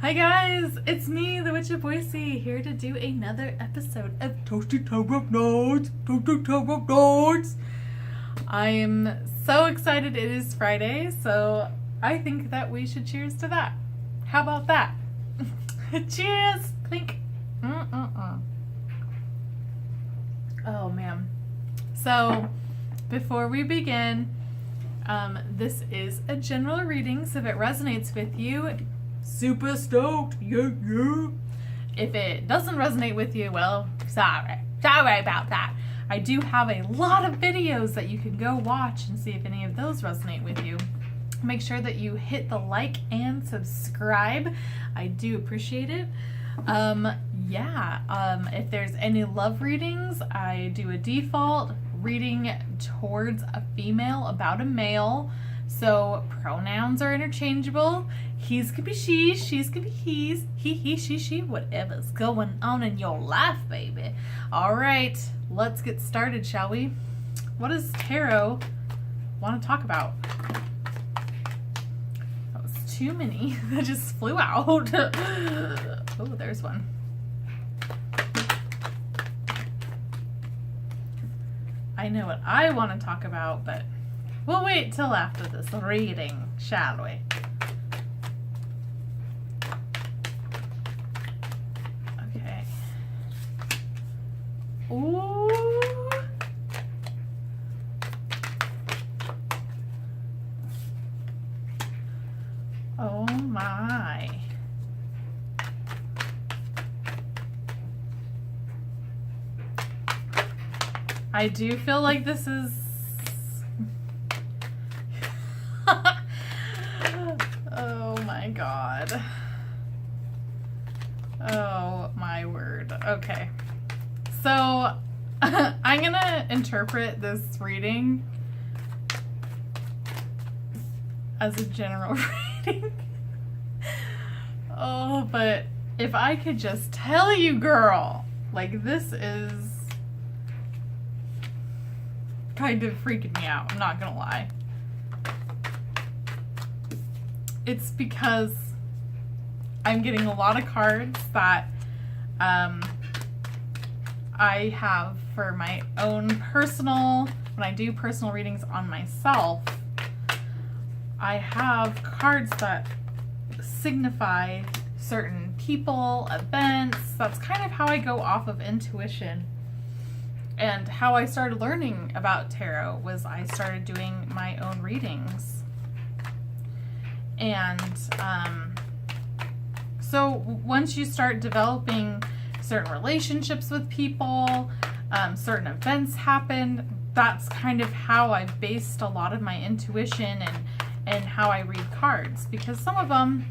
Hi guys, it's me, the Witch of Boise, here to do another episode of Toasty Tarot Notes. Toasty Tarot Notes. I am so excited it is Friday, so I think that we should cheers to that. How about that? Cheers! Clink. Oh man. So, before we begin, this is a general reading, so if it resonates with you, super stoked, yeah. If it doesn't resonate with you, well, sorry about that. I do have a lot of videos that you can go watch and see if any of those resonate with you. Make sure that you hit the like and subscribe. I do appreciate it. If there's any love readings, I do a default reading towards a female about a male. So pronouns are interchangeable. He's could be she, she's could be he's, he, she, whatever's going on in your life, baby. All right, let's get started, shall we? What does tarot want to talk about? That was too many that just flew out. Oh, there's one. I know what I want to talk about, but we'll wait till after this reading, shall we? Okay. Ooh. Oh my. I do feel like this is oh my god. Oh my word. Okay. So I'm gonna interpret this reading as a general reading. Oh, but if I could just tell you, girl, like this is kind of freaking me out. I'm not gonna lie. It's because I'm getting a lot of cards that I have for my own personal, when I do personal readings on myself, I have cards that signify certain people, events. That's kind of how I go off of intuition. And how I started learning about tarot was I started doing my own readings. And so once you start developing certain relationships with people, certain events happen, that's kind of how I've based a lot of my intuition and how I read cards. Because some of them,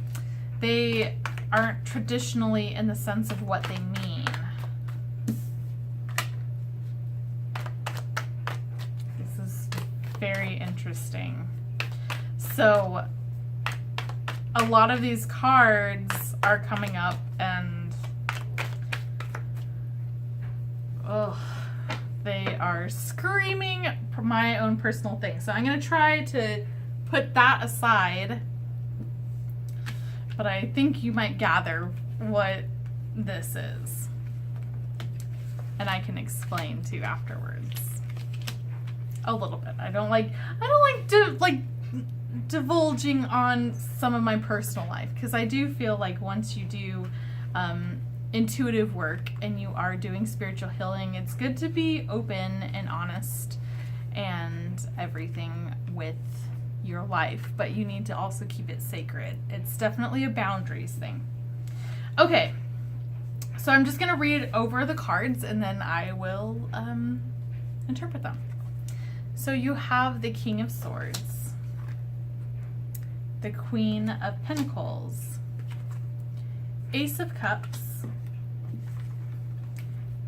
they aren't traditionally in the sense of what they mean. This is very interesting. So a lot of these cards are coming up and they are screaming my own personal thing. So I'm going to try to put that aside, but I think you might gather what this is, and I can explain to you afterwards a little bit. I don't like divulging on some of my personal life, because I do feel like once you do intuitive work and you are doing spiritual healing, it's good to be open and honest and everything with your life, but you need to also keep it sacred. It's definitely a boundaries thing. Okay, so I'm just gonna read over the cards and then I will interpret them. So you have the King of Swords, the Queen of Pentacles, Ace of Cups,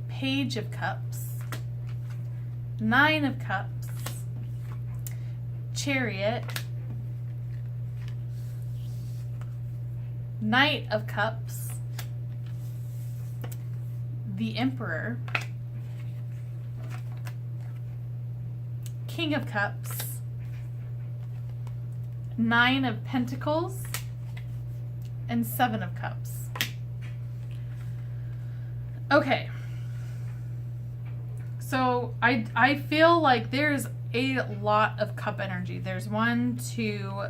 Page of Cups, Nine of Cups, Chariot, Knight of Cups, the Emperor, King of Cups, Nine of Pentacles, and 7 of Cups. Okay. So I feel like there's a lot of cup energy. There's 1, 2,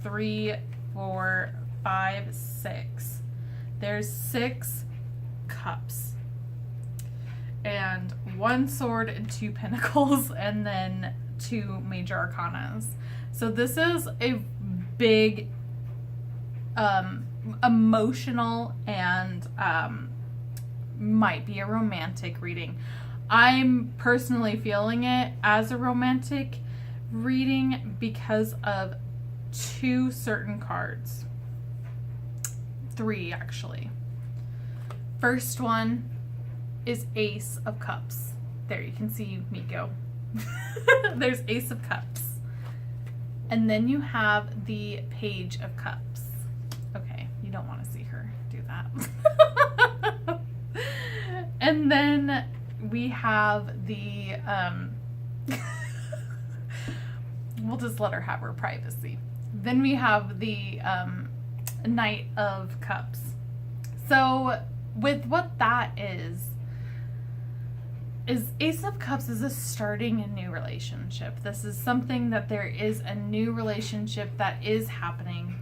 3, 4, 5, 6. There's 6 cups. And 1 sword and 2 pentacles, and then 2 major arcanas. So this is a big emotional and might be a romantic reading. I'm personally feeling it as a romantic reading because of 2 certain cards. 3 actually. First one is Ace of Cups. There, you can see me go. There's Ace of Cups. And then you have the Page of Cups. Okay, you don't want to see her do that. And then we have the, we'll just let her have her privacy. Then we have the Knight of Cups. So with what that is Ace of Cups is a starting a new relationship. This is something that there is a new relationship that is happening.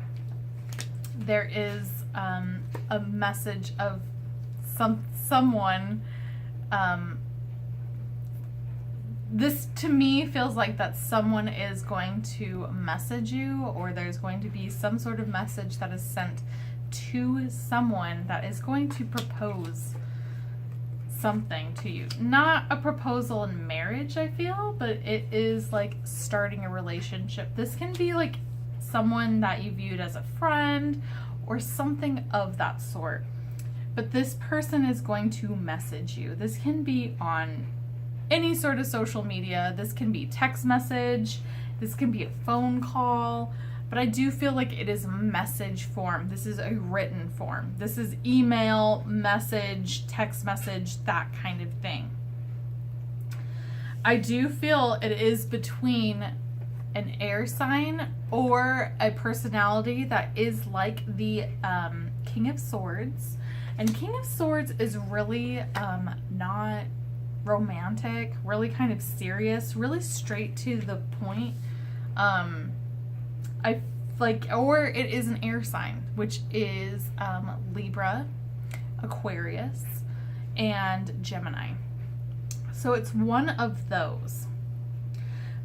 There is a message of someone. This to me feels like that someone is going to message you, or there's going to be some sort of message that is sent to someone that is going to propose something to you. Not a proposal in marriage, I feel, but it is like starting a relationship. This can be like someone that you viewed as a friend or something of that sort. But this person is going to message you. This can be on any sort of social media. This can be text message. This can be a phone call. But I do feel like it is message form. This is a written form. This is email, message, text message, that kind of thing. I do feel it is between an air sign or a personality that is like the King of Swords. And King of Swords is really not romantic, really kind of serious, really straight to the point. I like, or it is an air sign, which is Libra, Aquarius, and Gemini. So it's one of those.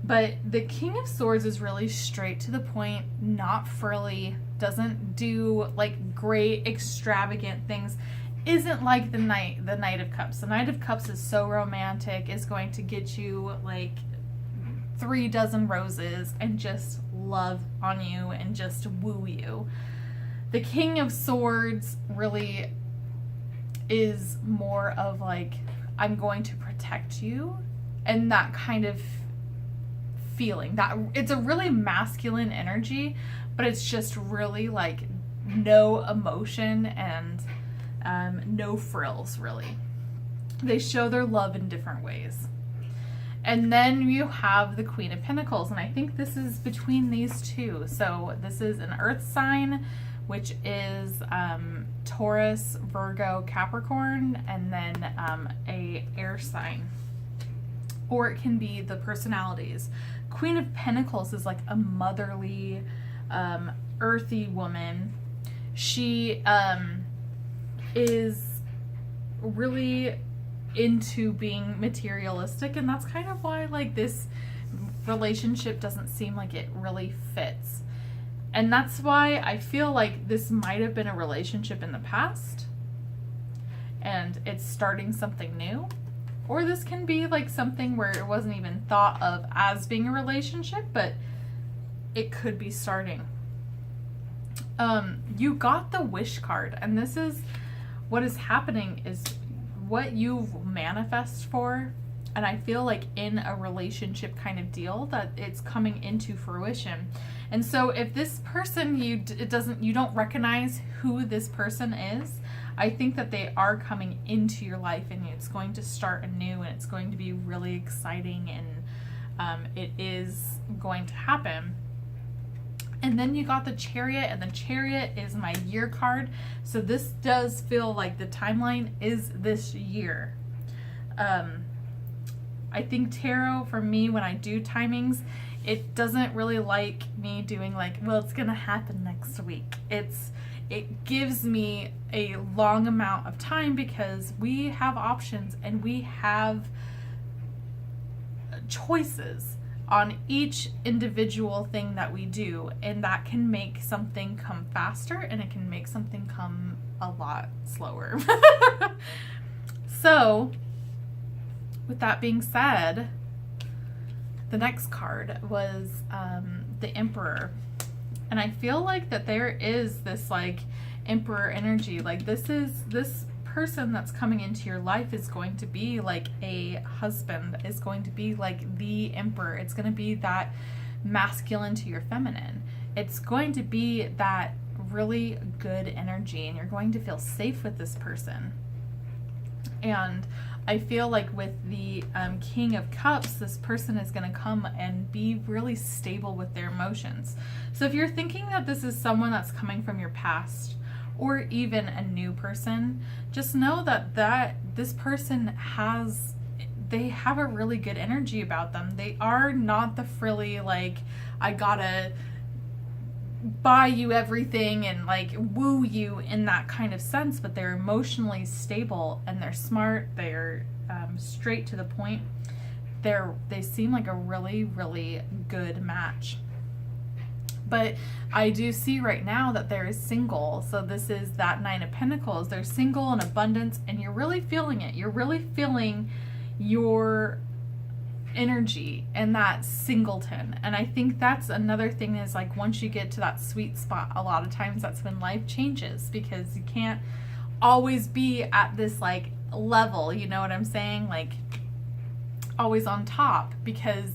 But the King of Swords is really straight to the point, not frilly, doesn't do like great extravagant things, isn't like the Knight of Cups. The Knight of Cups is so romantic, is going to get you like 3 dozen roses and just love on you and just woo you. The King of Swords really is more of like, I'm going to protect you, and that kind of feeling. That it's a really masculine energy, but it's just really like no emotion and no frills, really. They show their love in different ways. And then you have the Queen of Pentacles, and I think this is between these two. So this is an earth sign, which is Taurus, Virgo, Capricorn, and then a air sign. Or it can be the personalities. Queen of Pentacles is like a motherly, earthy woman. She is really into being materialistic, and that's kind of why like this relationship doesn't seem like it really fits. And that's why I feel like this might have been a relationship in the past and it's starting something new. Or this can be like something where it wasn't even thought of as being a relationship, but it could be starting. You got the Wish card, and this is what is happening is what you manifest for. And I feel like in a relationship kind of deal that it's coming into fruition. And so if this person you don't recognize who this person is, I think that they are coming into your life and it's going to start anew, and it's going to be really exciting, and it is going to happen. And then you got the Chariot, and the Chariot is my year card. So this does feel like the timeline is this year. I think tarot, for me, when I do timings, it doesn't really like me doing like, well, it's going to happen next week. It gives me a long amount of time because we have options and we have choices on each individual thing that we do, and that can make something come faster and it can make something come a lot slower. So with that being said, the next card was the Emperor, and I feel like that there is this like Emperor energy. Like this person that's coming into your life is going to be like a husband, is going to be like the Emperor. It's going to be that masculine to your feminine. It's going to be that really good energy, and you're going to feel safe with this person. And I feel like with the King of Cups, this person is going to come and be really stable with their emotions. So if you're thinking that this is someone that's coming from your past, or even a new person, just know that this person they have a really good energy about them. They are not the frilly, like, I gotta buy you everything and like woo you in that kind of sense, but they're emotionally stable and they're smart. They're straight to the point. They seem like a really, really good match. But I do see right now that they're single. So this is that Nine of Pentacles. They're single in abundance, and you're really feeling it. You're really feeling your energy and that singleton. And I think that's another thing, is like once you get to that sweet spot, a lot of times that's when life changes, because you can't always be at this like level, you know what I'm saying? Like always on top, because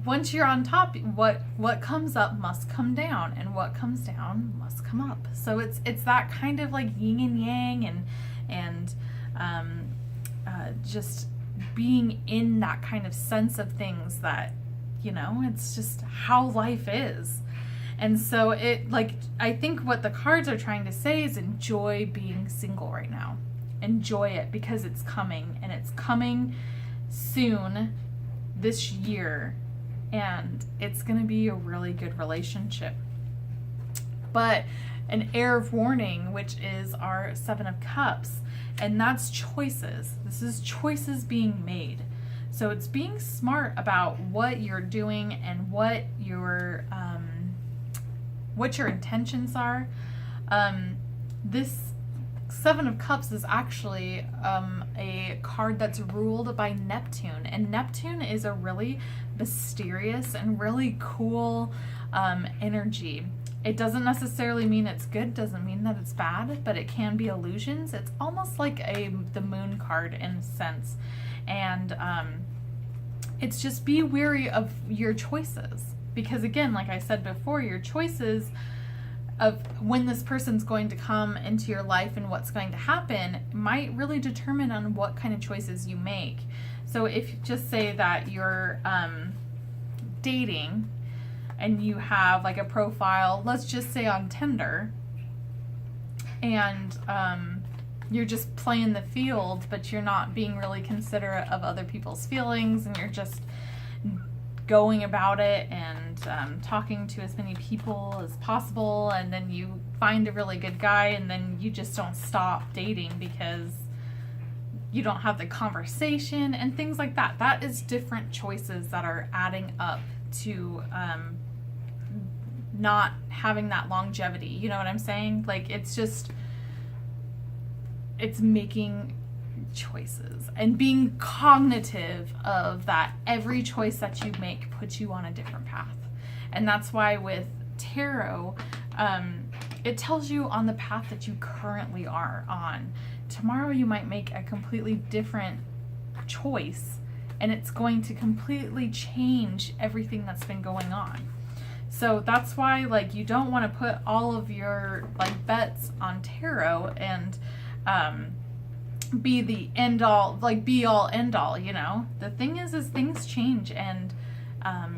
once you're on top, what comes up must come down, and what comes down must come up. So it's that kind of like yin and yang, and just being in that kind of sense of things that, you know, it's just how life is. And so I think what the cards are trying to say is enjoy being single right now. Enjoy it, because it's coming, and it's coming soon this year. And it's going to be a really good relationship. But an air of warning, which is our Seven of Cups, and that's choices. This is choices being made. So it's being smart about what you're doing and what your intentions are. This Seven of Cups is actually a card that's ruled by Neptune, and Neptune is a really mysterious and really cool energy. It doesn't necessarily mean it's good, doesn't mean that it's bad, but it can be illusions. It's almost like the Moon card in a sense, and it's just be wary of your choices, because again, like I said before, your choices of when this person's going to come into your life and what's going to happen might really determine on what kind of choices you make. So if you just say that you're dating and you have like a profile, let's just say on Tinder, and you're just playing the field, but you're not being really considerate of other people's feelings, and you're just going about it and talking to as many people as possible, and then you find a really good guy, and then you just don't stop dating because you don't have the conversation and things like that. That is different choices that are adding up to not having that longevity. You know what I'm saying? Like, it's making choices and being cognitive of that every choice that you make puts you on a different path. And that's why with tarot, it tells you on the path that you currently are on. Tomorrow you might make a completely different choice, and it's going to completely change everything that's been going on. So that's why, like, you don't want to put all of your like bets on tarot and be the end all, like be all end all, you know. The thing is things change, and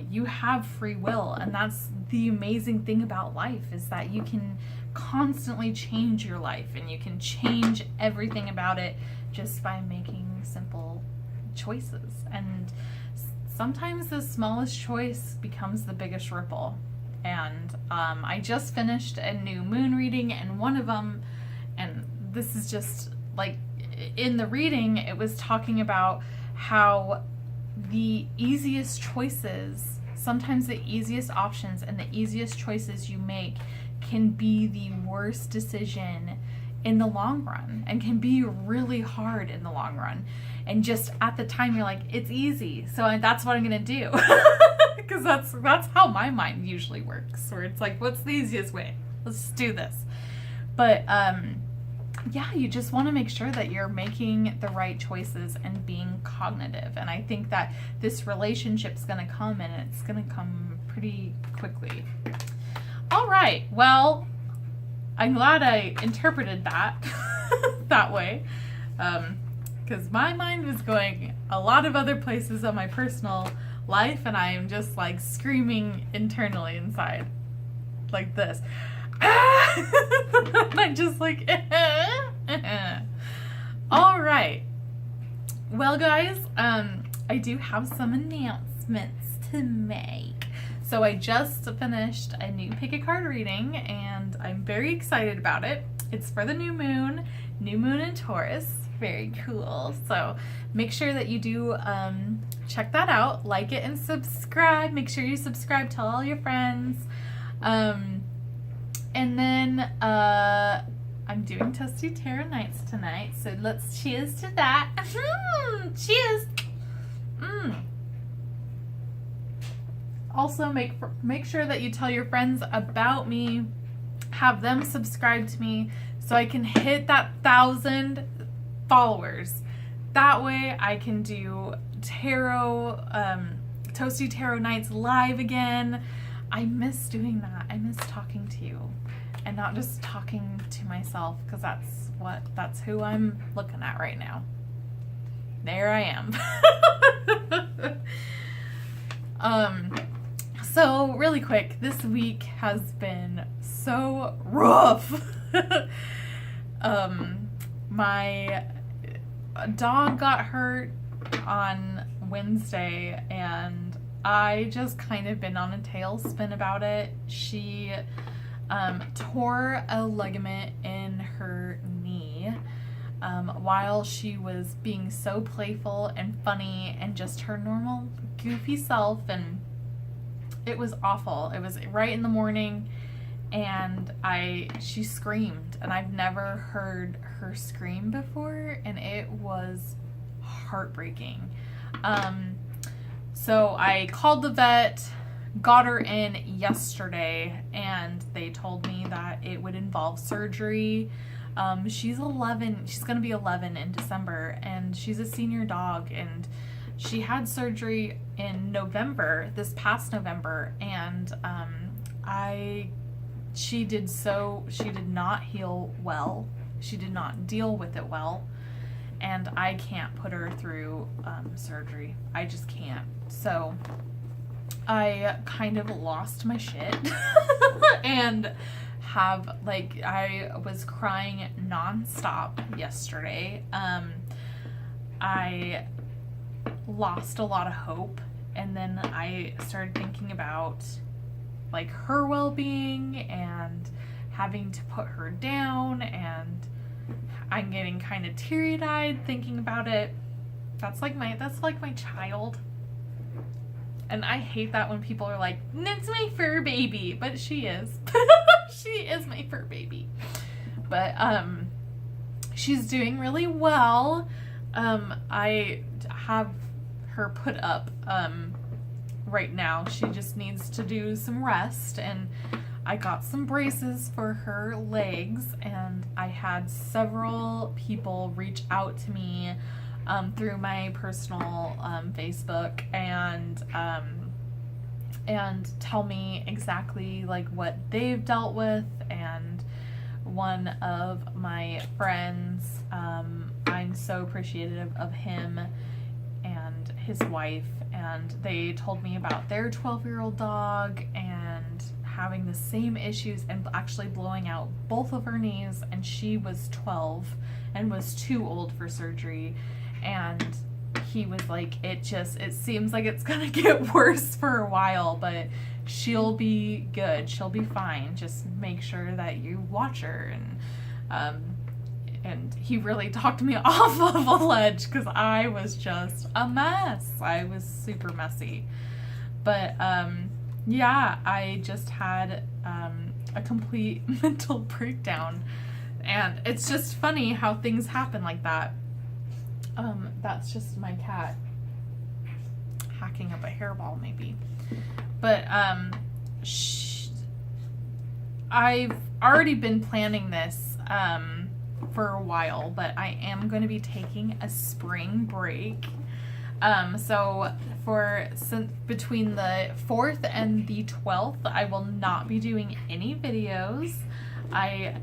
You have free will, and that's the amazing thing about life, is that you can constantly change your life, and you can change everything about it just by making simple choices. And sometimes the smallest choice becomes the biggest ripple. And I just finished a new moon reading, and one of them, and this is just like, in the reading, it was talking about how the easiest choices, sometimes the easiest options and the easiest choices you make can be the worst decision in the long run, and can be really hard in the long run. And just at the time you're like, it's easy, so that's what I'm gonna do. Because that's how my mind usually works, where it's like, what's the easiest way? Let's just do this. But yeah, you just want to make sure that you're making the right choices and being cognitive. And I think that this relationship's going to come, and it's going to come pretty quickly. All right. Well, I'm glad I interpreted that that way. Because my mind was going a lot of other places on my personal life, and I am just like screaming internally inside like this. I'm just like, all right. Well, guys, I do have some announcements to make. So I just finished a new pick a card reading, and I'm very excited about it. It's for the new moon in Taurus. Very cool. So make sure that you do check that out, like it, and subscribe. Make sure you subscribe, tell all your friends. And then I'm doing Toasty Tarot Nights tonight, so let's cheers to that. Cheers! Also, make sure that you tell your friends about me, have them subscribe to me, so I can hit that 1,000 followers. That way I can do tarot, Toasty Tarot Nights live again. I miss doing that. I miss talking to you and not just talking to myself, because that's who I'm looking at right now. There I am. So really quick, this week has been so rough. My dog got hurt on Wednesday, and I just kind of been on a tailspin about it. She tore a ligament in her knee while she was being so playful and funny and just her normal goofy self, and it was awful. It was right in the morning, and she screamed, and I've never heard her scream before, and it was heartbreaking. So I called the vet, got her in yesterday, and they told me that it would involve surgery. She's 11. She's going to be 11 in December, and she's a senior dog, and she had surgery in November, this past November, and she did not heal well. She did not deal with it well, and I can't put her through surgery. I just can't. So I kind of lost my shit and I was crying nonstop yesterday. I lost a lot of hope, and then I started thinking about like her well-being and having to put her down, and I'm getting kind of teary-eyed thinking about it. That's like my child. And I hate that when people are like, "That's my fur baby," but she is. She is my fur baby. But she's doing really well. I have her put up right now. She just needs to do some rest, and I got some braces for her legs, and I had several people reach out to me through my personal Facebook and tell me exactly like what they've dealt with. And one of my friends, I'm so appreciative of him and his wife and they told me about their 12-year-old dog and having the same issues and actually blowing out both of her knees, and she was 12 and was too old for surgery. And he was like, it seems like it's gonna get worse for a while, but she'll be good, she'll be fine, just make sure that you watch her. And he really talked me off of a ledge because I was just a mess. I was super messy. But yeah, I just had a complete mental breakdown. And it's just funny how things happen like that. That's just my cat hacking up a hairball maybe. But I've already been planning this for a while, but I am going to be taking a spring break. So between the 4th and the 12th, I will not be doing any videos. I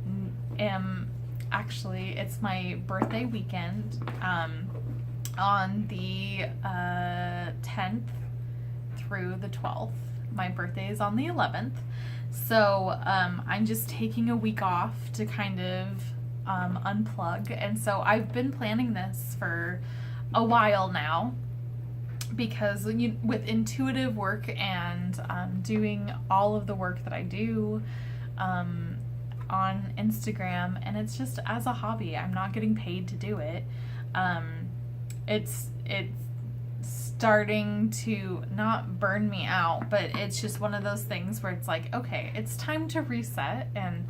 am actually, it's my birthday weekend on the 10th through the 12th. My birthday is on the 11th. So I'm just taking a week off to kind of unplug. And so I've been planning this for a while now, because with intuitive work and doing all of the work that I do on Instagram, and it's just as a hobby, I'm not getting paid to do it. It's starting to not burn me out, but it's just one of those things where it's like, okay, it's time to reset, and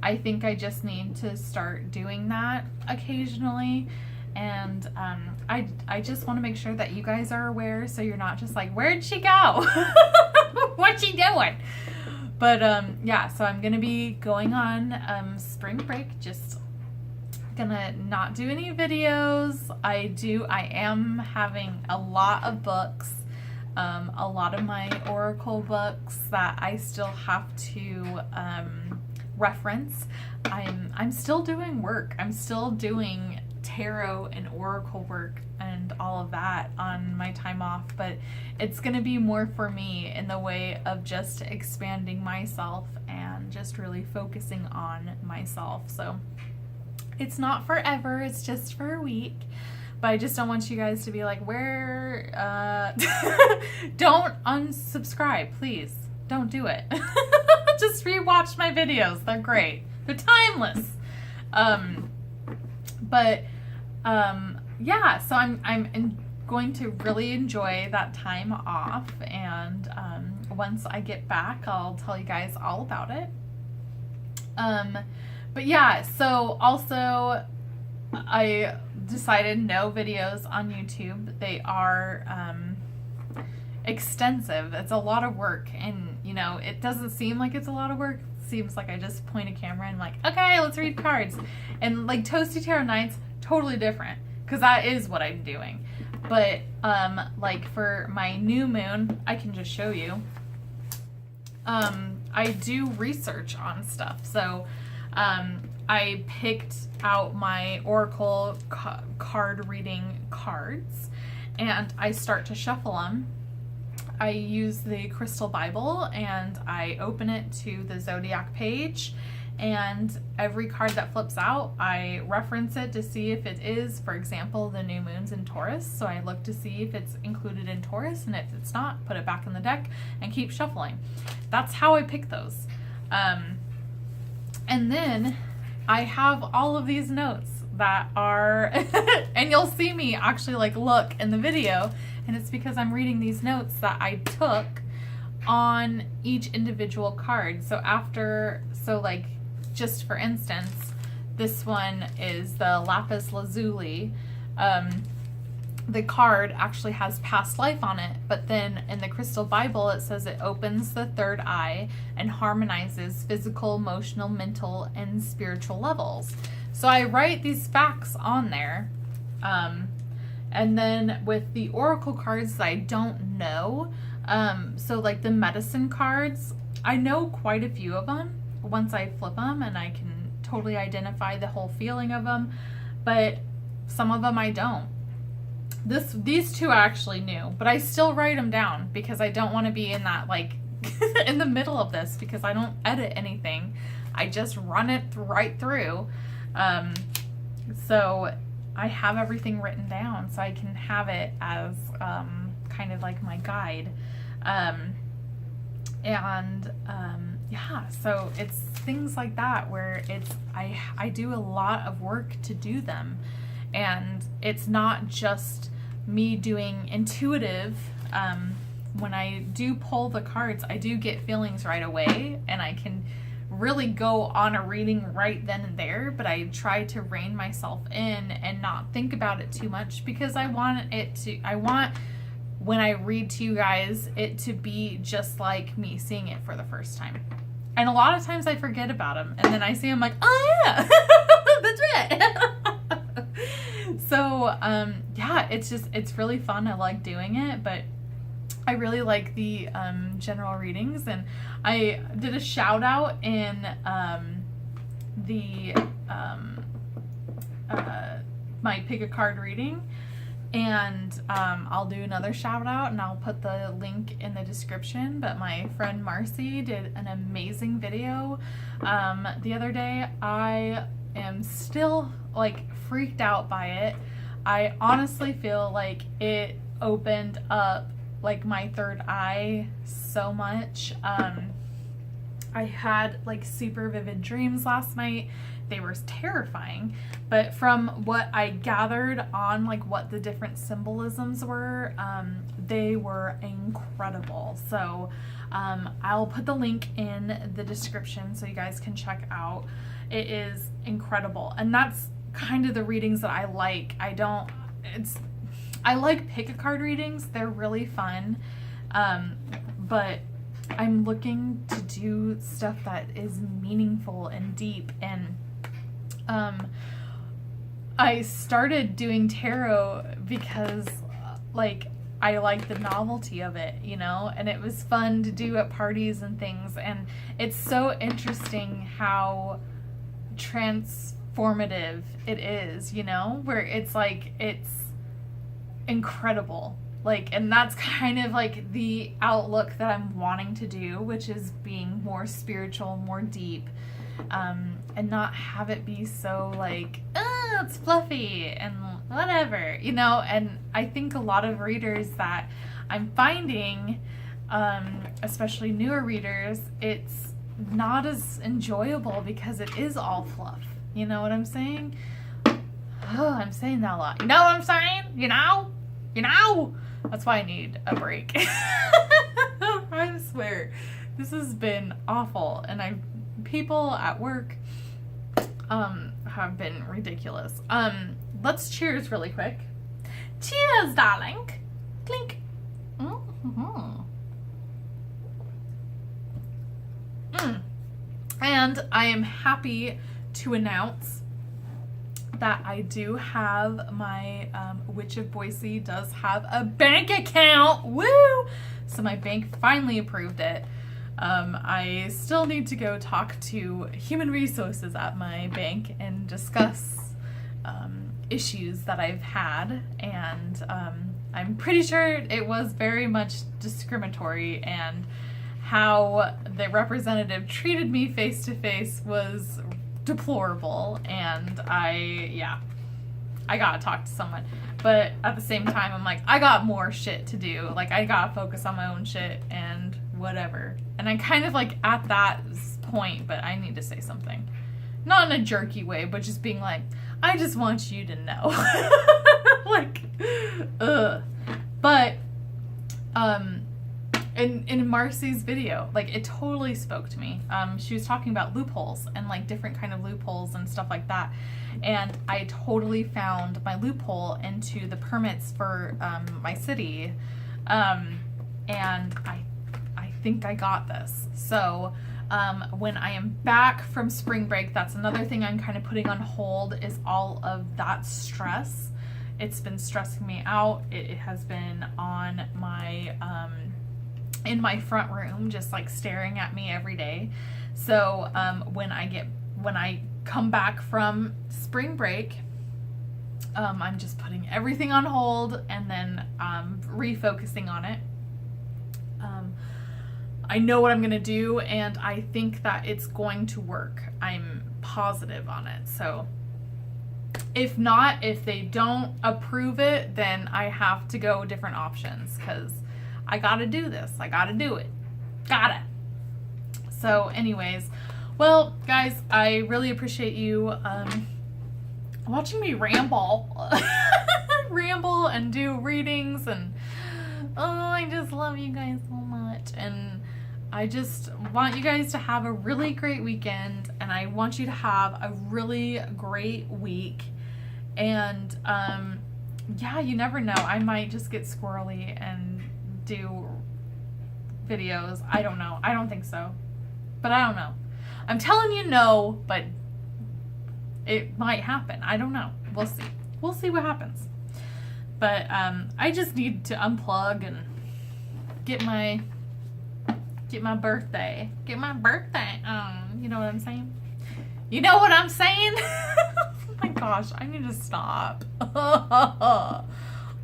I think I just need to start doing that occasionally. And I just want to make sure that you guys are aware, so you're not just like, where'd she go? What's she doing? But yeah, so I'm gonna be going on spring break, just gonna not do any videos. I am having a lot of books, a lot of my oracle books that I still have to reference. I'm still doing work. I'm still doing tarot and oracle work and all of that on my time off, but it's going to be more for me in the way of just expanding myself and just really focusing on myself. So it's not forever, it's just for a week, but I just don't want you guys to be like, where don't unsubscribe, please. Don't do it. Just rewatch my videos. They're great. They're timeless. But yeah, so I'm going to really enjoy that time off, and once I get back, I'll tell you guys all about it. But yeah, so also I decided no videos on YouTube. They are extensive. It's a lot of work, and you know, it doesn't seem like it's a lot of work. It seems like I just point a camera and I'm like, okay, let's read cards. And like Toasty Tarot Nights, totally different, because that is what I'm doing. But like for my new moon, I can just show you. I do research on stuff. So I picked out my oracle card reading cards, and I start to shuffle them. I use the Crystal Bible, and I open it to the Zodiac page, and every card that flips out, I reference it to see if it is, for example, the new moon's in Taurus. So I look to see if it's included in Taurus, and if it's not, put it back in the deck and keep shuffling. That's how I pick those. And then I have all of these notes that are, and you'll see me actually like look in the video, and it's because I'm reading these notes that I took on each individual card. So like, just for instance, this one is the Lapis Lazuli. The card actually has past life on it, but then in the Crystal Bible it says it opens the third eye and harmonizes physical, emotional, mental, and spiritual levels. So I write these facts on there. And then with the oracle cards that I don't know, so like the medicine cards, I know quite a few of them once I flip them, and I can totally identify the whole feeling of them, but some of them I don't. these two I actually knew, but I still write them down because I don't want to be in that, like, in the middle of this, because I don't edit anything. I just run it right through. So I have everything written down so I can have it as kind of like my guide. Yeah, so it's things like that where I do a lot of work to do them, and it's not just me doing intuitive. When I do pull the cards, I do get feelings right away, and I can really go on a reading right then and there, but I try to rein myself in and not think about it too much, because I want when I read to you guys, it to be just like me seeing it for the first time. And a lot of times I forget about them, and then I see them like, oh yeah, that's right. So, yeah, it's really fun. I like doing it, but I really like the general readings. And I did a shout out in my pick a card reading. And I'll do another shout out, and I'll put the link in the description. But my friend Marcy did an amazing video the other day. I am still like freaked out by it. I honestly feel like it opened up like my third eye so much. I had like super vivid dreams last night. They were terrifying, but from what I gathered on like what the different symbolisms were, they were incredible. So I'll put the link in the description so you guys can check out. It is incredible, and that's kind of the readings that I like. I like pick a card readings. They're really fun, but I'm looking to do stuff that is meaningful and deep. And I started doing tarot because like I like the novelty of it, you know, and it was fun to do at parties and things. And it's so interesting how transformative it is, you know, where it's like, it's incredible. Like, and that's kind of like the outlook that I'm wanting to do, which is being more spiritual, more deep, and not have it be so like, it's fluffy and whatever, you know. And I think a lot of readers that I'm finding, especially newer readers, it's not as enjoyable because it is all fluff. You know what I'm saying? Oh, I'm saying that a lot. You know what I'm saying? You know? That's why I need a break. I swear, this has been awful, and people at work have been ridiculous. Let's cheers really quick. Cheers, darling. Clink. And I am happy to announce that I do have my Witch of Boise does have a bank account. Woo! So my bank finally approved it. I still need to go talk to human resources at my bank and discuss issues that I've had, and I'm pretty sure it was very much discriminatory, and how the representative treated me face to face was deplorable. And I gotta talk to someone, but at the same time I'm like, I got more shit to do. Like, I gotta focus on my own shit and whatever. And I'm kind of like at that point, but I need to say something, not in a jerky way, but just being like, I just want you to know. Like, but in Marcy's video, like, it totally spoke to me. She was talking about loopholes and like different kind of loopholes and stuff like that, and I totally found my loophole into the permits for my city, and I think I got this. So when I am back from spring break, that's another thing I'm kind of putting on hold, is all of that stress. It's been stressing me out. It has been on my in my front room, just like staring at me every day. So when I come back from spring break, I'm just putting everything on hold and then refocusing on it. I know what I'm going to do, and I think that it's going to work. I'm positive on it. So if not, if they don't approve it, then I have to go different options, because I got to do this. I got to do it. Got it. So anyways, well, guys, I really appreciate you watching me ramble. Ramble and do readings, and I just love you guys so much, and I just want you guys to have a really great weekend, and I want you to have a really great week. And yeah, you never know, I might just get squirrely and do videos. I don't know. I don't think so, but I don't know. I'm telling you no, but it might happen. I don't know. We'll see. We'll see what happens. But I just need to unplug and get my birthday. Get my birthday on. You know what I'm saying? You know what I'm saying? Oh my gosh, I need to stop.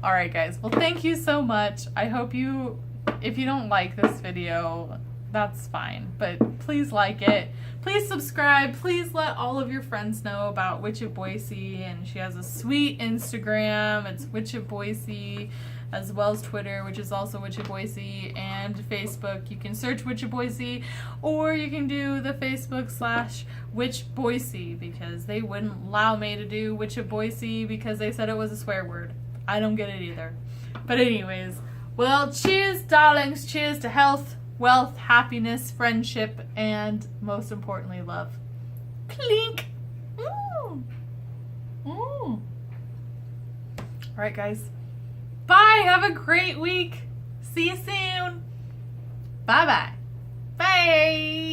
Alright guys, well thank you so much. I hope if you don't like this video, that's fine. But please like it. Please subscribe. Please let all of your friends know about Witch at Boise. And she has a sweet Instagram. It's Witch at Boise, as well as Twitter, which is also Witch at Boise, and Facebook. You can search Witch at Boise, or you can do the Facebook/Witch Boise, because they wouldn't allow me to do Witch at Boise because they said it was a swear word. I don't get it either. But anyways, well, cheers, darlings. Cheers to health, wealth, happiness, friendship, and most importantly, love. Clink. All right, guys. Bye. Have a great week. See you soon. Bye-bye. Bye.